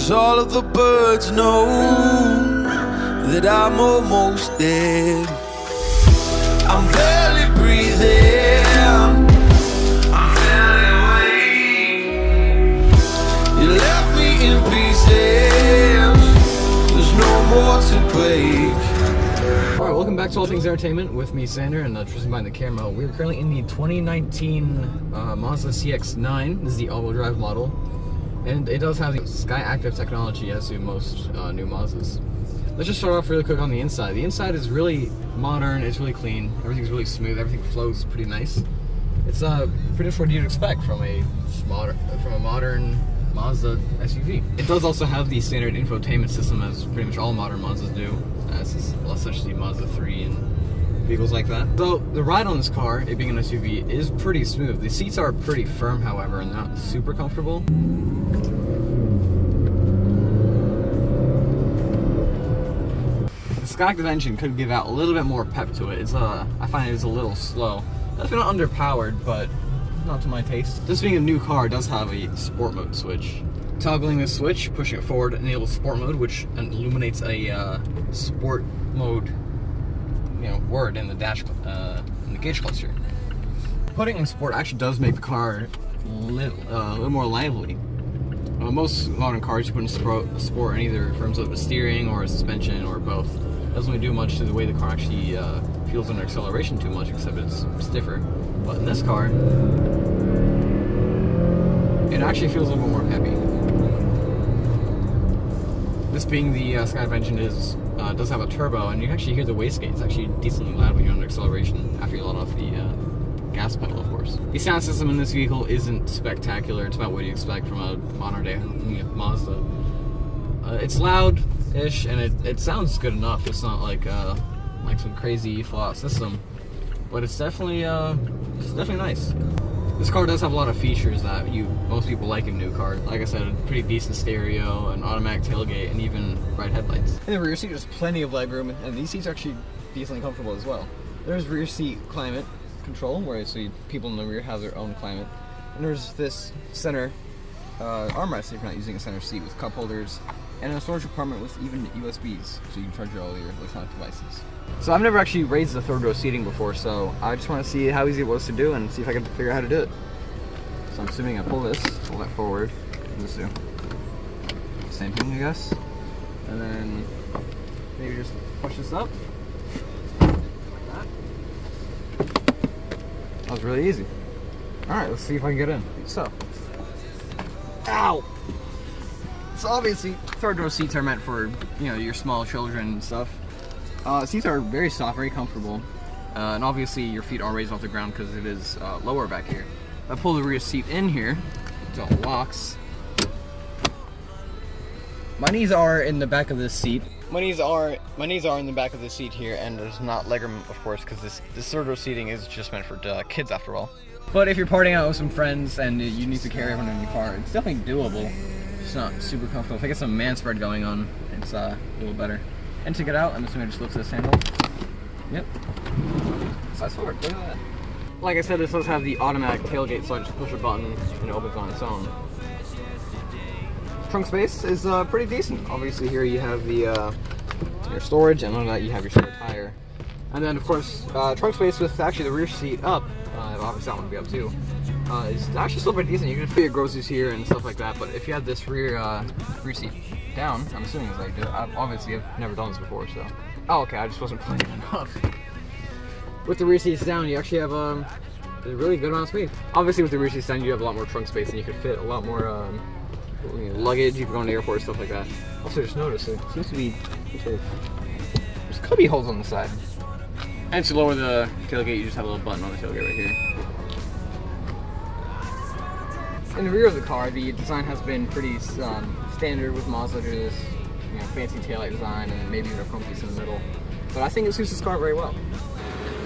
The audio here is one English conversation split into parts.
'cause all of the birds know that I'm almost dead. I'm barely breathing, I'm barely awake. You left me in pieces, there's no more to break. Alright, welcome back to All Things Entertainment with me, Sander, and Tristan behind the camera. We're currently in the 2019 Mazda CX-9. This is the all-wheel drive model. And it does have the Sky Active technology, as do most new Mazdas. Let's just start off really quick on the inside. The inside is really modern, it's really clean, everything's really smooth, everything flows pretty nice. It's pretty much what you'd expect from a modern Mazda SUV. It does also have the standard infotainment system, as pretty much all modern Mazdas do, as essentially Mazda 3 and vehicles like that. So the ride on this car, it being an SUV, is pretty smooth. The seats are pretty firm, however, and not super comfortable. The Sky Active engine could give out a little bit more pep to it. It's I find it is a little slow. That's been underpowered, but not to my taste. This being a new car, it does have a sport mode switch. Toggling this switch, pushing it forward, enables sport mode, which illuminates a sport mode, word in the dash, in the gauge cluster. Putting in sport actually does make the car a little more lively. Most modern cars you put in sport, and either firms up the steering or a suspension or both. Doesn't really do much to the way the car actually feels under acceleration too much, except it's stiffer. But in this car, it actually feels a little bit more heavy. This being the Sky Active engine does have a turbo, and you can actually hear the wastegate. It's actually decently loud when you're under acceleration after you let off the gas pedal, of course. The sound system in this vehicle isn't spectacular. It's about what you expect from a modern day Mazda. It's loud-ish, and it sounds good enough. It's not like some crazy flaw system, but it's definitely nice. This car does have a lot of features that most people like in new cars. Like I said, a pretty decent stereo, an automatic tailgate, and even bright headlights. In the rear seat, there's plenty of legroom, and these seats are actually decently comfortable as well. There's rear seat climate control, where people in the rear have their own climate. And there's this center armrest if you're not using a center seat, with cup holders, and a storage compartment with even USBs, so you can charge all your electronic devices. So I've never actually raised the third row seating before, so I just want to see how easy it was to do and see if I can figure out how to do it. So I'm assuming I pull that forward, and just do the same thing, I guess. And then maybe just push this up, like that. That was really easy. Alright, let's see if I can get in. So, ow! So obviously, third row seats are meant for, your small children and stuff. Seats are very soft, very comfortable, and obviously your feet are raised off the ground because it is lower back here. If I pull the rear seat in here, it all locks. My knees are in the back of this seat. My knees are in the back of the seat here, and there's not legroom, of course, because this third row seating is just meant for kids after all. But if you're partying out with some friends and you need to carry everyone in your car, it's definitely doable. It's not super comfortable. If I get some man spread going on, it's a little better. And to get out, I'm assuming I just lift this handle. Yep. Size forward, look at that. Like I said, this does have the automatic tailgate, so I just push a button and it opens on its own. Trunk space is pretty decent. Obviously here you have the your storage, and under that you have your spare tire. And then of course, trunk space with actually the rear seat up, obviously that one would be up too, is actually still pretty decent. You can put your groceries here and stuff like that, but if you had this rear seat down, I'm assuming it's like, obviously I've never done this before, so. Oh, okay, I just wasn't playing enough. With the rear seats down, you actually have a really good amount of space. Obviously with the rear seats down, you have a lot more trunk space, and you could fit a lot more luggage, you can go to the airport, stuff like that. Also just noticed, it seems to be, there's cubby holes on the side. And to lower the tailgate, you just have a little button on the tailgate right here. In the rear of the car, the design has been pretty standard with Mazda. There's this fancy taillight design and maybe even a chrome piece in the middle. But I think it suits this car very well.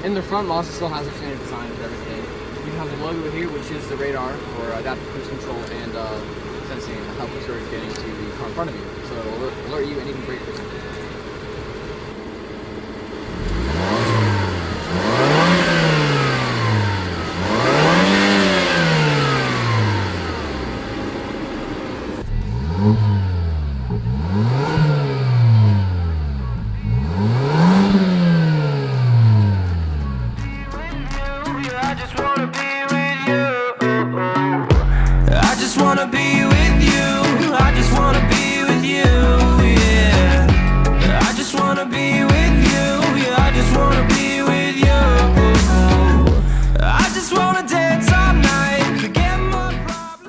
In the front, Mazda still has a standard design with everything. You have the logo here, which is the radar for adaptive cruise control and sensing how close you're getting to the car in front of you. So it'll alert you and even brake for you. just wanna be